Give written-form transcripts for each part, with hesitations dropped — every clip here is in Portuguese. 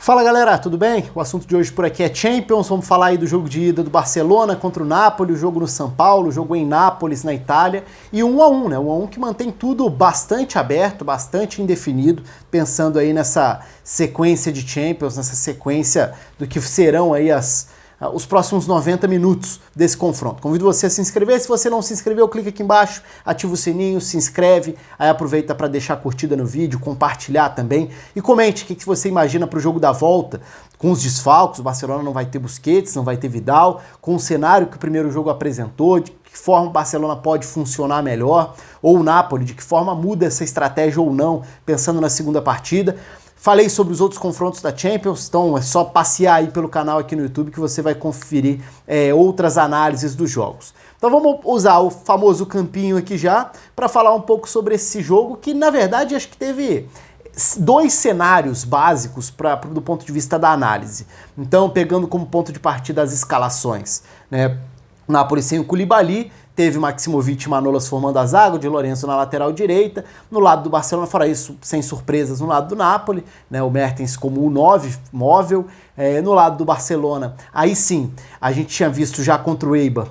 Fala galera, tudo bem? O assunto de hoje por aqui é Champions, vamos falar aí do jogo de ida do Barcelona contra o Napoli, o jogo no São Paulo, o jogo em Nápoles, na Itália, e 1-1, né? 1-1 que mantém tudo bastante aberto, bastante indefinido, pensando aí nessa sequência de Champions, nessa sequência do que serão aí os próximos 90 minutos desse confronto. Convido você a se inscrever, se você não se inscreveu, clica aqui embaixo, ativa o sininho, se inscreve, aí aproveita para deixar a curtida no vídeo, compartilhar também e comente o que você imagina para o jogo da volta, com os desfalques. O Barcelona não vai ter Busquets, não vai ter Vidal, com o cenário que o primeiro jogo apresentou, de que forma o Barcelona pode funcionar melhor, ou o Napoli, de que forma muda essa estratégia ou não, pensando na segunda partida. Falei sobre os outros confrontos da Champions, então é só passear aí pelo canal aqui no YouTube que você vai conferir outras análises dos jogos. Então vamos usar o famoso campinho aqui já para falar um pouco sobre esse jogo que, na verdade, acho que teve dois cenários básicos do ponto de vista da análise. Então, pegando como ponto de partida as escalações, né? O Napoli sem o Koulibaly, teve Maximovic e Manolas formando a zaga, o Di Lorenzo na lateral direita. No lado do Barcelona, fora isso, sem surpresas, no lado do Napoli, né, o Mertens como o 9 móvel. No lado do Barcelona, aí sim, a gente tinha visto já contra o Eibar,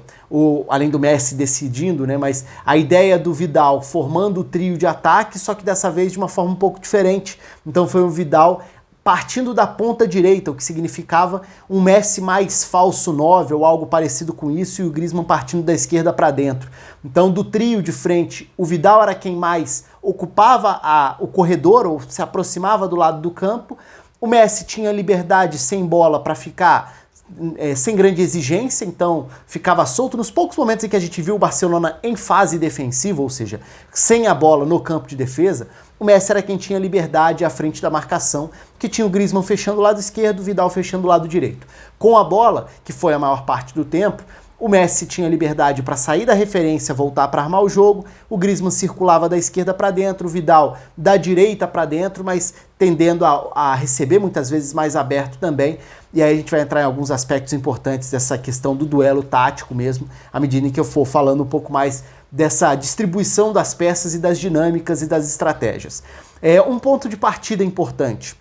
além do Messi decidindo, né, mas a ideia do Vidal formando o trio de ataque, só que dessa vez de uma forma um pouco diferente. Então foi um Vidal partindo da ponta direita, o que significava um Messi mais falso 9 ou algo parecido com isso, e o Griezmann partindo da esquerda para dentro. Então, do trio de frente, o Vidal era quem mais ocupava o corredor ou se aproximava do lado do campo. O Messi tinha liberdade sem bola para ficar sem grande exigência, então ficava solto nos poucos momentos em que a gente viu o Barcelona em fase defensiva, ou seja, sem a bola no campo de defesa. O Messi era quem tinha liberdade à frente da marcação, que tinha o Griezmann fechando o lado esquerdo, o Vidal fechando o lado direito. Com a bola, que foi a maior parte do tempo, o Messi tinha liberdade para sair da referência, voltar para armar o jogo, o Griezmann circulava da esquerda para dentro, o Vidal da direita para dentro, mas tendendo a receber muitas vezes mais aberto também. E aí a gente vai entrar em alguns aspectos importantes dessa questão do duelo tático mesmo, à medida em que eu for falando um pouco mais dessa distribuição das peças e das dinâmicas e das estratégias. Um ponto de partida importante.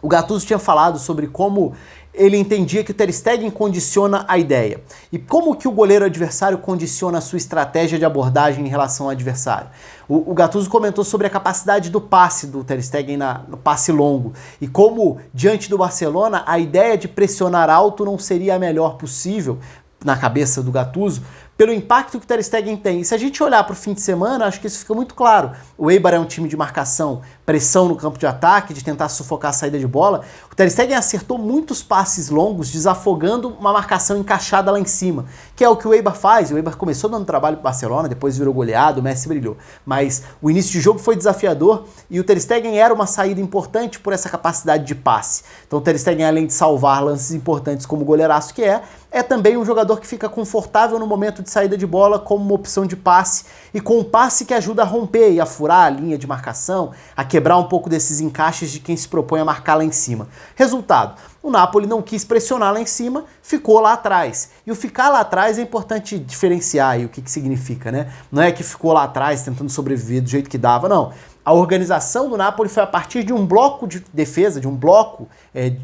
O Gattuso tinha falado sobre como ele entendia que o Ter Stegen condiciona a ideia. E como que o goleiro adversário condiciona a sua estratégia de abordagem em relação ao adversário. O Gattuso comentou sobre a capacidade do passe do Ter Stegen no passe longo. E como, diante do Barcelona, a ideia de pressionar alto não seria a melhor possível na cabeça do Gattuso, pelo impacto que o Ter Stegen tem. E se a gente olhar para o fim de semana, acho que isso fica muito claro. O Eibar é um time de marcação, pressão no campo de ataque, de tentar sufocar a saída de bola. O Ter Stegen acertou muitos passes longos, desafogando uma marcação encaixada lá em cima, que é o que o Eibar faz. O Eibar começou dando trabalho para o Barcelona, depois virou goleado, o Messi brilhou. Mas o início de jogo foi desafiador e o Ter Stegen era uma saída importante por essa capacidade de passe. Então o Ter Stegen, além de salvar lances importantes como goleiraço que é também um jogador que fica confortável no momento de saída de bola como uma opção de passe, e com um passe que ajuda a romper e a furar a linha de marcação, a quebrar um pouco desses encaixes de quem se propõe a marcar lá em cima. Resultado, o Napoli não quis pressionar lá em cima, ficou lá atrás. E o ficar lá atrás é importante diferenciar aí o que significa, né? Não é que ficou lá atrás tentando sobreviver do jeito que dava, não. A organização do Napoli foi a partir de um bloco de defesa, de um bloco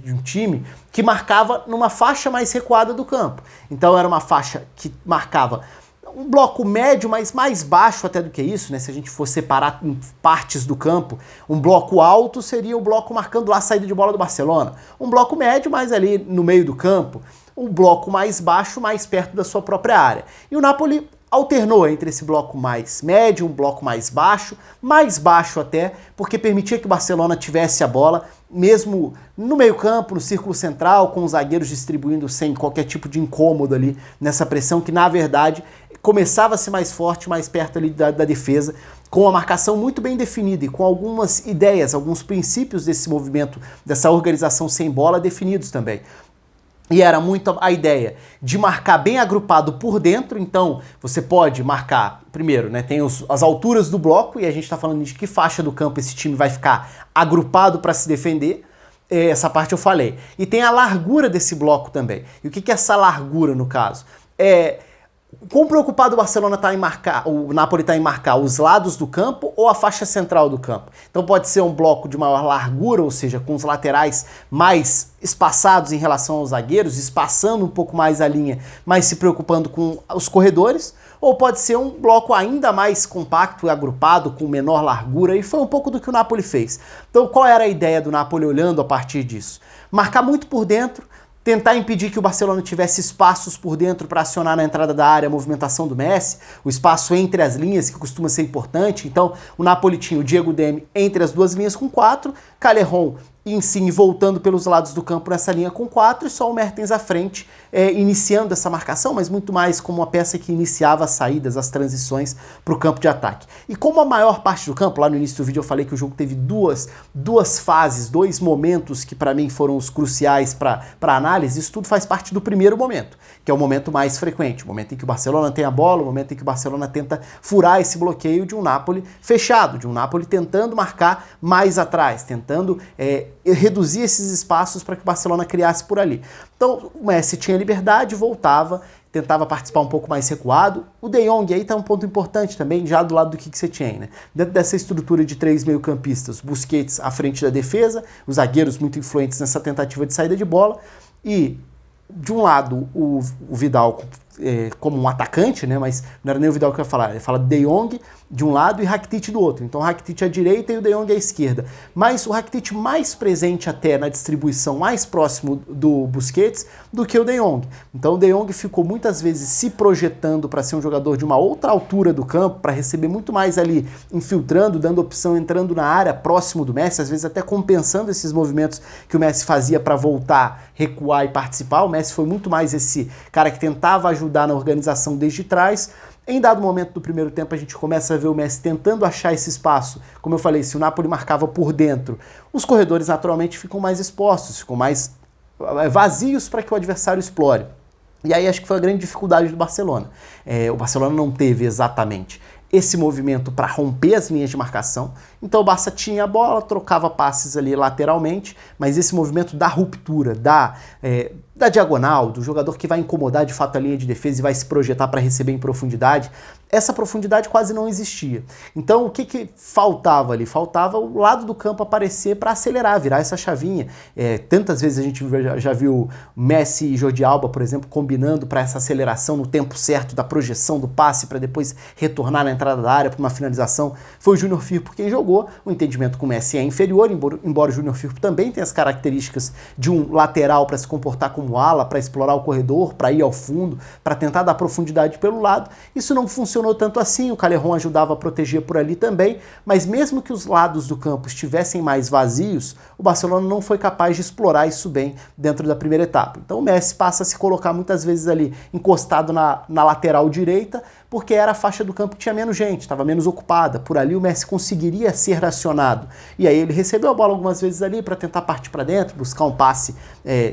de um time que marcava numa faixa mais recuada do campo. Então era uma faixa que marcava um bloco médio, mas mais baixo até do que isso, né? Se a gente for separar em partes do campo, um bloco alto seria o bloco marcando lá a saída de bola do Barcelona. Um bloco médio, mais ali no meio do campo. Um bloco mais baixo, mais perto da sua própria área. E o Napoli alternou entre esse bloco mais médio, um bloco mais baixo até, porque permitia que o Barcelona tivesse a bola, mesmo no meio-campo, no círculo central, com os zagueiros distribuindo sem qualquer tipo de incômodo ali nessa pressão, que na verdade começava a ser mais forte, mais perto ali da defesa, com a marcação muito bem definida e com algumas ideias, alguns princípios desse movimento, dessa organização sem bola definidos também. E era muito a ideia de marcar bem agrupado por dentro. Então você pode marcar, primeiro, né, tem as alturas do bloco, e a gente está falando de que faixa do campo esse time vai ficar agrupado para se defender. Essa parte eu falei. E tem a largura desse bloco também. E o que é essa largura no caso? Quão preocupado o Barcelona está em marcar, o Napoli está em marcar os lados do campo ou a faixa central do campo? Então pode ser um bloco de maior largura, ou seja, com os laterais mais espaçados em relação aos zagueiros, espaçando um pouco mais a linha, mas se preocupando com os corredores, ou pode ser um bloco ainda mais compacto e agrupado, com menor largura, e foi um pouco do que o Napoli fez. Então qual era a ideia do Napoli olhando a partir disso? Marcar muito por dentro, tentar impedir que o Barcelona tivesse espaços por dentro para acionar na entrada da área a movimentação do Messi, o espaço entre as linhas, que costuma ser importante. Então, o Napoli tinha o Diego Demme entre as duas linhas com 4, Callejon Insigne voltando pelos lados do campo nessa linha com 4 e só o Mertens à frente, iniciando essa marcação, mas muito mais como uma peça que iniciava as saídas, as transições para o campo de ataque. E como a maior parte do campo, lá no início do vídeo eu falei que o jogo teve duas fases, dois momentos que para mim foram os cruciais para análise, isso tudo faz parte do primeiro momento, que é o momento mais frequente, o momento em que o Barcelona tem a bola, o momento em que o Barcelona tenta furar esse bloqueio de um Napoli fechado, de um Napoli tentando marcar mais atrás, tentando reduzir esses espaços para que o Barcelona criasse por ali. Então o Messi tinha liberdade, voltava, tentava participar um pouco mais recuado. O De Jong aí tá um ponto importante também, já do lado do que você tinha, né? Dentro dessa estrutura de 3 meio-campistas, Busquets à frente da defesa, os zagueiros muito influentes nessa tentativa de saída de bola, e de um lado o Vidal como um atacante, né? Mas não era nem o Vidal que eu ia falar, ele fala De Jong de um lado e Rakitic do outro. Então o Rakitic à direita e o De Jong à esquerda. Mas o Rakitic mais presente até na distribuição, mais próximo do Busquets do que o De Jong. Então o De Jong ficou muitas vezes se projetando para ser um jogador de uma outra altura do campo, para receber muito mais ali, infiltrando, dando opção, entrando na área, próximo do Messi, às vezes até compensando esses movimentos que o Messi fazia para voltar, recuar e participar. O Messi foi muito mais esse cara que tentava ajudar na organização desde trás. Em dado momento do primeiro tempo, a gente começa a ver o Messi tentando achar esse espaço. Como eu falei, se o Napoli marcava por dentro, os corredores naturalmente ficam mais expostos, ficam mais vazios para que o adversário explore. E aí acho que foi a grande dificuldade do Barcelona. O Barcelona não teve exatamente esse movimento para romper as linhas de marcação. Então o Barça tinha a bola, trocava passes ali lateralmente, mas esse movimento da ruptura, da diagonal, do jogador que vai incomodar de fato a linha de defesa e vai se projetar para receber em profundidade, essa profundidade quase não existia. Então o que faltava ali? Faltava o lado do campo aparecer para acelerar, virar essa chavinha. Tantas vezes a gente já viu Messi e Jordi Alba, por exemplo, combinando para essa aceleração no tempo certo da projeção do passe para depois retornar na entrada da área para uma finalização. Foi o Júnior Firpo quem jogou. O entendimento com o Messi é inferior, embora o Júnior Firpo também tenha as características de um lateral para se comportar como ala, para explorar o corredor, para ir ao fundo, para tentar dar profundidade pelo lado. Isso não funcionou tanto assim, o Callejon ajudava a proteger por ali também, mas mesmo que os lados do campo estivessem mais vazios, o Barcelona não foi capaz de explorar isso bem dentro da primeira etapa. Então o Messi passa a se colocar muitas vezes ali encostado na lateral direita, porque era a faixa do campo que tinha menos gente, estava menos ocupada. Por ali o Messi conseguiria ser racionado. E aí ele recebeu a bola algumas vezes ali para tentar partir para dentro, buscar um passe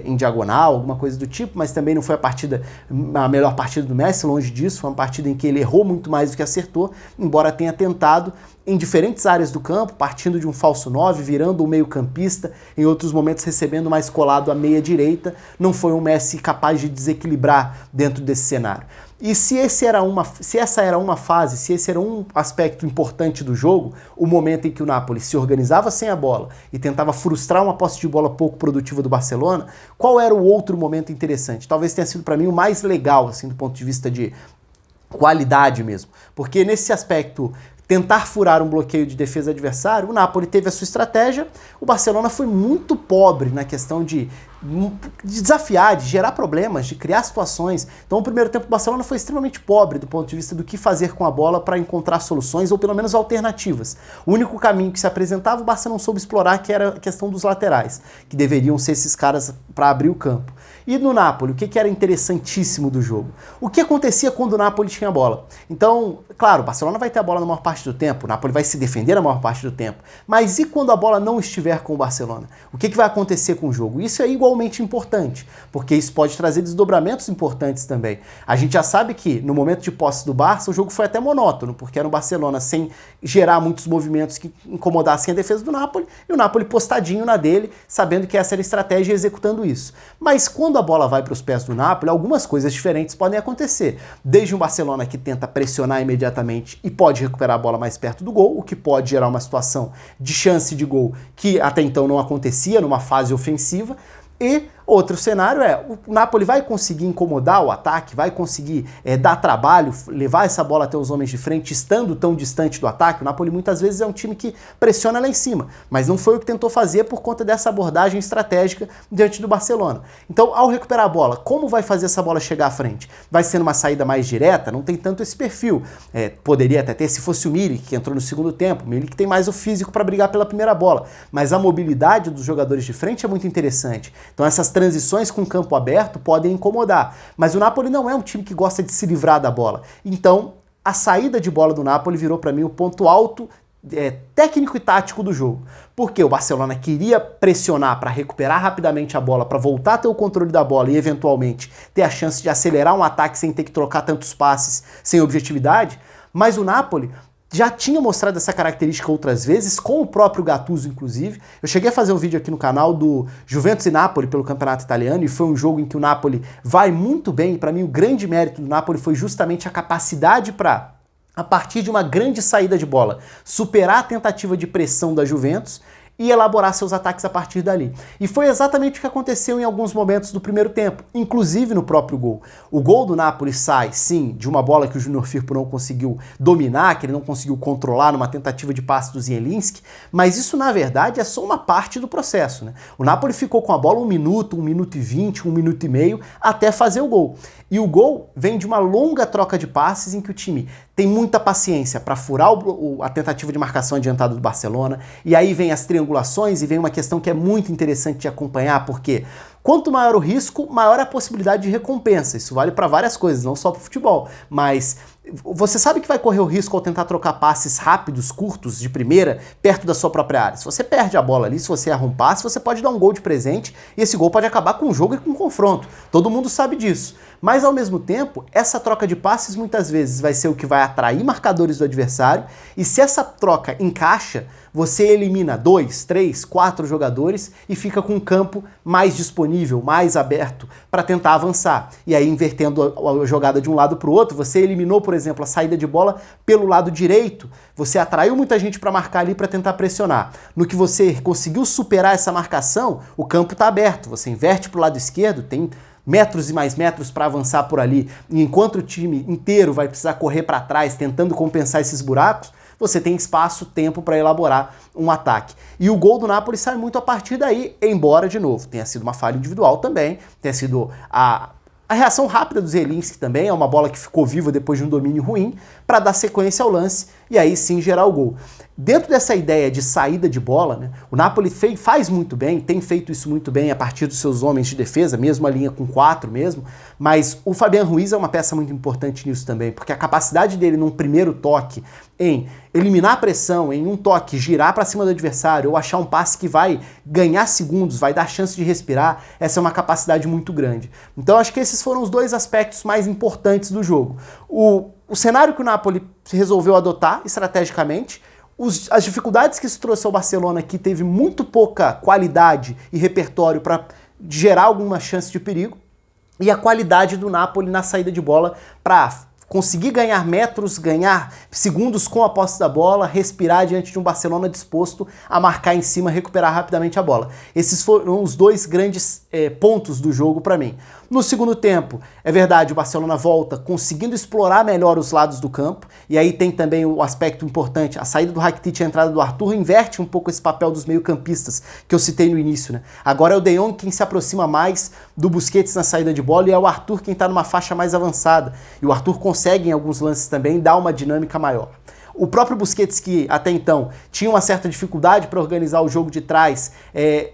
em diagonal, alguma coisa do tipo, mas também não foi a melhor partida do Messi, longe disso. Foi uma partida em que ele errou muito mais do que acertou, embora tenha tentado em diferentes áreas do campo, partindo de um falso 9, virando um meio-campista, em outros momentos recebendo mais colado à meia-direita. Não foi um Messi capaz de desequilibrar dentro desse cenário. E se essa era uma fase, se esse era um aspecto importante do jogo, o momento em que o Napoli se organizava sem a bola e tentava frustrar uma posse de bola pouco produtiva do Barcelona, qual era o outro momento interessante? Talvez tenha sido para mim o mais legal, assim, do ponto de vista de qualidade mesmo. Porque nesse aspecto, tentar furar um bloqueio de defesa adversário, o Napoli teve a sua estratégia, o Barcelona foi muito pobre na questão de desafiar, de gerar problemas, de criar situações. Então o primeiro tempo do Barcelona foi extremamente pobre do ponto de vista do que fazer com a bola para encontrar soluções ou pelo menos alternativas. O único caminho que se apresentava o Barça não soube explorar, que era a questão dos laterais, que deveriam ser esses caras para abrir o campo. E no Napoli, o que era interessantíssimo do jogo? O que acontecia quando o Napoli tinha a bola? Então, claro, o Barcelona vai ter a bola na maior parte do tempo, o Napoli vai se defender na maior parte do tempo, mas e quando a bola não estiver com o Barcelona? O que vai acontecer com o jogo? Isso é igual igualmente importante, porque isso pode trazer desdobramentos importantes também. A gente já sabe que no momento de posse do Barça o jogo foi até monótono, porque era um Barcelona sem gerar muitos movimentos que incomodassem a defesa do Napoli, e o Napoli postadinho na dele, sabendo que essa era a estratégia e executando isso. Mas quando a bola vai para os pés do Napoli, algumas coisas diferentes podem acontecer. Desde um Barcelona que tenta pressionar imediatamente e pode recuperar a bola mais perto do gol, o que pode gerar uma situação de chance de gol que até então não acontecia numa fase ofensiva. E outro cenário é, o Napoli vai conseguir incomodar o ataque, vai conseguir dar trabalho, levar essa bola até os homens de frente, estando tão distante do ataque. O Napoli muitas vezes é um time que pressiona lá em cima, mas não foi o que tentou fazer por conta dessa abordagem estratégica diante do Barcelona. Então, ao recuperar a bola, como vai fazer essa bola chegar à frente? Vai ser numa saída mais direta? Não tem tanto esse perfil. Poderia até ter se fosse o Milik, que entrou no segundo tempo. O Milik tem mais o físico para brigar pela primeira bola, mas a mobilidade dos jogadores de frente é muito interessante. Então essas transições com campo aberto podem incomodar, mas o Napoli não é um time que gosta de se livrar da bola. Então a saída de bola do Napoli virou para mim o ponto alto técnico e tático do jogo, porque o Barcelona queria pressionar para recuperar rapidamente a bola, para voltar a ter o controle da bola e eventualmente ter a chance de acelerar um ataque sem ter que trocar tantos passes, sem objetividade, mas o Napoli já tinha mostrado essa característica outras vezes, com o próprio Gattuso, inclusive. Eu cheguei a fazer um vídeo aqui no canal do Juventus e Napoli pelo Campeonato Italiano, e foi um jogo em que o Napoli vai muito bem. Para mim, o grande mérito do Napoli foi justamente a capacidade para, a partir de uma grande saída de bola, superar a tentativa de pressão da Juventus e elaborar seus ataques a partir dali. E foi exatamente o que aconteceu em alguns momentos do primeiro tempo, inclusive no próprio gol. O gol do Napoli sai, sim, de uma bola que o Junior Firpo não conseguiu dominar, que ele não conseguiu controlar numa tentativa de passe do Zielinski, mas isso, na verdade, é só uma parte do processo, né? O Napoli ficou com a bola 1 minuto, 1 minuto e 20, 1 minuto e meio, até fazer o gol. E o gol vem de uma longa troca de passes em que o time tem muita paciência para furar a tentativa de marcação adiantada do Barcelona, e aí vem as triangulações e vem uma questão que é muito interessante de acompanhar, porque quanto maior o risco, maior a possibilidade de recompensa. Isso vale para várias coisas, não só para o futebol, mas você sabe que vai correr o risco ao tentar trocar passes rápidos, curtos, de primeira, perto da sua própria área. Se você perde a bola ali, se você erra um passe, você pode dar um gol de presente e esse gol pode acabar com o jogo e com o confronto. Todo mundo sabe disso. Mas, ao mesmo tempo, essa troca de passes muitas vezes vai ser o que vai atrair marcadores do adversário, e se essa troca encaixa, você elimina 2, 3, 4 jogadores e fica com um campo mais disponível, mais aberto para tentar avançar. E aí, invertendo a jogada de um lado para o outro, você eliminou, por exemplo, a saída de bola pelo lado direito, você atraiu muita gente para marcar ali para tentar pressionar. No que você conseguiu superar essa marcação, o campo está aberto, você inverte para o lado esquerdo, tem metros e mais metros para avançar por ali, e enquanto o time inteiro vai precisar correr para trás tentando compensar esses buracos, você tem espaço, tempo para elaborar um ataque. E o gol do Napoli sai muito a partir daí, embora, de novo, tenha sido uma falha individual também, tenha sido a reação rápida do Zielinski também, é uma bola que ficou viva depois de um domínio ruim, para dar sequência ao lance e aí sim gerar o gol. Dentro dessa ideia de saída de bola, né, o Napoli faz muito bem, tem feito isso muito bem a partir dos seus homens de defesa, mesmo a linha com 4 mesmo, mas o Fabian Ruiz é uma peça muito importante nisso também, porque a capacidade dele num primeiro toque em eliminar a pressão, em um toque girar para cima do adversário ou achar um passe que vai ganhar segundos, vai dar chance de respirar, essa é uma capacidade muito grande. Então acho que esses foram os dois aspectos mais importantes do jogo. O cenário que o Napoli resolveu adotar estrategicamente, as dificuldades que isso trouxe ao Barcelona, que teve muito pouca qualidade e repertório para gerar alguma chance de perigo, e a qualidade do Napoli na saída de bola para conseguir ganhar metros, ganhar segundos com a posse da bola, respirar diante de um Barcelona disposto a marcar em cima, recuperar rapidamente a bola. Esses foram os dois grandes pontos do jogo para mim. No segundo tempo, é verdade, o Barcelona volta conseguindo explorar melhor os lados do campo, e aí tem também o aspecto importante, a saída do Rakitic e a entrada do Arthur inverte um pouco esse papel dos meio-campistas que eu citei no início, né? Agora é o De Jong quem se aproxima mais do Busquets na saída de bola e é o Arthur quem está numa faixa mais avançada, e o Arthur consegue em alguns lances também dar uma dinâmica maior. O próprio Busquets, que até então tinha uma certa dificuldade para organizar o jogo de trás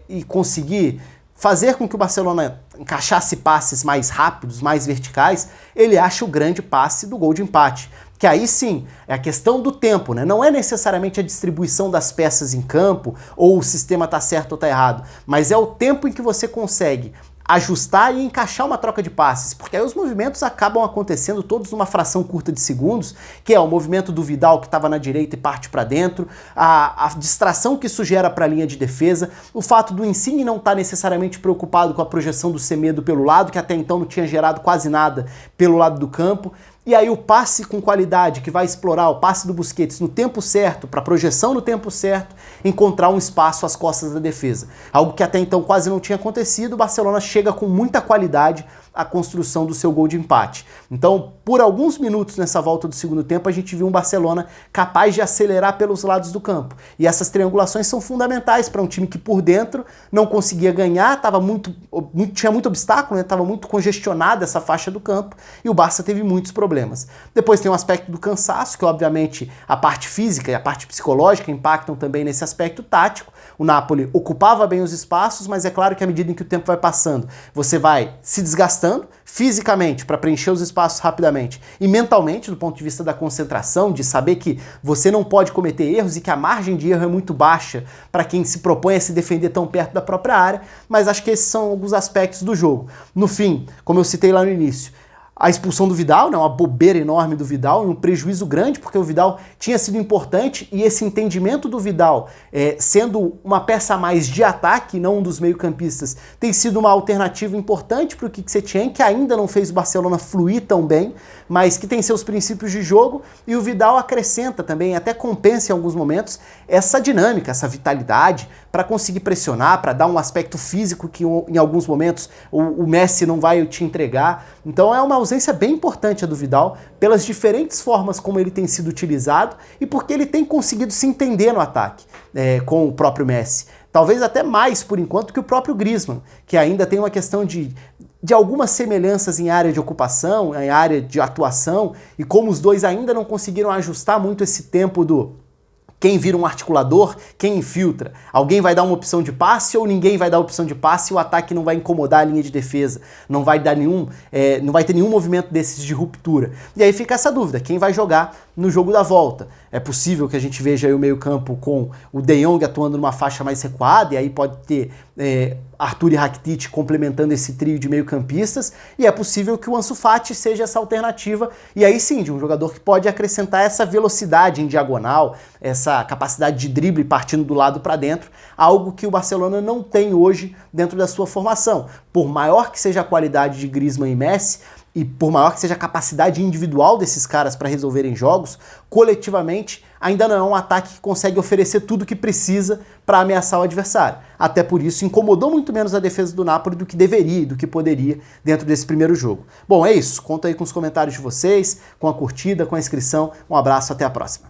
e conseguir fazer com que o Barcelona encaixasse passes mais rápidos, mais verticais, ele acha o grande passe do gol de empate, que aí sim é a questão do tempo, né? Não é necessariamente a distribuição das peças em campo ou o sistema tá certo ou tá errado, mas é o tempo em que você consegue ajustar e encaixar uma troca de passes, porque aí os movimentos acabam acontecendo todos numa fração curta de segundos, que é o movimento do Vidal que estava na direita e parte para dentro, a distração que isso gera para a linha de defesa, o fato do Insigne não estar necessariamente preocupado com a projeção do Semedo pelo lado, que até então não tinha gerado quase nada pelo lado do campo. E aí o passe com qualidade, que vai explorar o passe do Busquets no tempo certo, para projeção no tempo certo, encontrar um espaço às costas da defesa. Algo que até então quase não tinha acontecido, o Barcelona chega com muita qualidade à construção do seu gol de empate. Então, por alguns minutos nessa volta do segundo tempo, a gente viu um Barcelona capaz de acelerar pelos lados do campo. E essas triangulações são fundamentais para um time que por dentro não conseguia ganhar, tinha muito obstáculo, estava muito congestionada essa faixa do campo, e o Barça teve muitos problemas. Depois tem o aspecto do cansaço, que obviamente a parte física e a parte psicológica impactam também nesse aspecto tático. O Napoli ocupava bem os espaços, mas é claro que à medida em que o tempo vai passando, você vai se desgastando fisicamente para preencher os espaços rapidamente e mentalmente do ponto de vista da concentração, de saber que você não pode cometer erros e que a margem de erro é muito baixa para quem se propõe a se defender tão perto da própria área, mas acho que esses são alguns aspectos do jogo. No fim, como eu citei lá no início, a expulsão do Vidal, né, uma bobeira enorme do Vidal, e um prejuízo grande, porque o Vidal tinha sido importante, e esse entendimento do Vidal, sendo uma peça a mais de ataque, não um dos meio-campistas, tem sido uma alternativa importante para o Quique Setien, que ainda não fez o Barcelona fluir tão bem, mas que tem seus princípios de jogo, e o Vidal acrescenta também, até compensa em alguns momentos, essa dinâmica, essa vitalidade, para conseguir pressionar, para dar um aspecto físico que em alguns momentos o Messi não vai te entregar. Então é uma ausência bem importante a do Vidal, pelas diferentes formas como ele tem sido utilizado e porque ele tem conseguido se entender no ataque com o próprio Messi. Talvez até mais, por enquanto, que o próprio Griezmann, que ainda tem uma questão de algumas semelhanças em área de ocupação, em área de atuação, e como os dois ainda não conseguiram ajustar muito esse tempo do quem vira um articulador, quem infiltra. Alguém vai dar uma opção de passe ou ninguém vai dar opção de passe e o ataque não vai incomodar a linha de defesa. Não vai ter nenhum movimento desses de ruptura. E aí fica essa dúvida, quem vai jogar no jogo da volta? É possível que a gente veja aí o meio-campo com o De Jong atuando numa faixa mais recuada, e aí pode ter Arthur e Rakitic complementando esse trio de meio-campistas, e é possível que o Ansu Fati seja essa alternativa, e aí sim, de um jogador que pode acrescentar essa velocidade em diagonal, essa capacidade de drible partindo do lado para dentro, algo que o Barcelona não tem hoje dentro da sua formação. Por maior que seja a qualidade de Griezmann e Messi, e por maior que seja a capacidade individual desses caras para resolverem jogos, coletivamente ainda não é um ataque que consegue oferecer tudo o que precisa para ameaçar o adversário. Até por isso incomodou muito menos a defesa do Napoli do que deveria e do que poderia dentro desse primeiro jogo. Bom, é isso. Conta aí com os comentários de vocês, com a curtida, com a inscrição. Um abraço, até a próxima.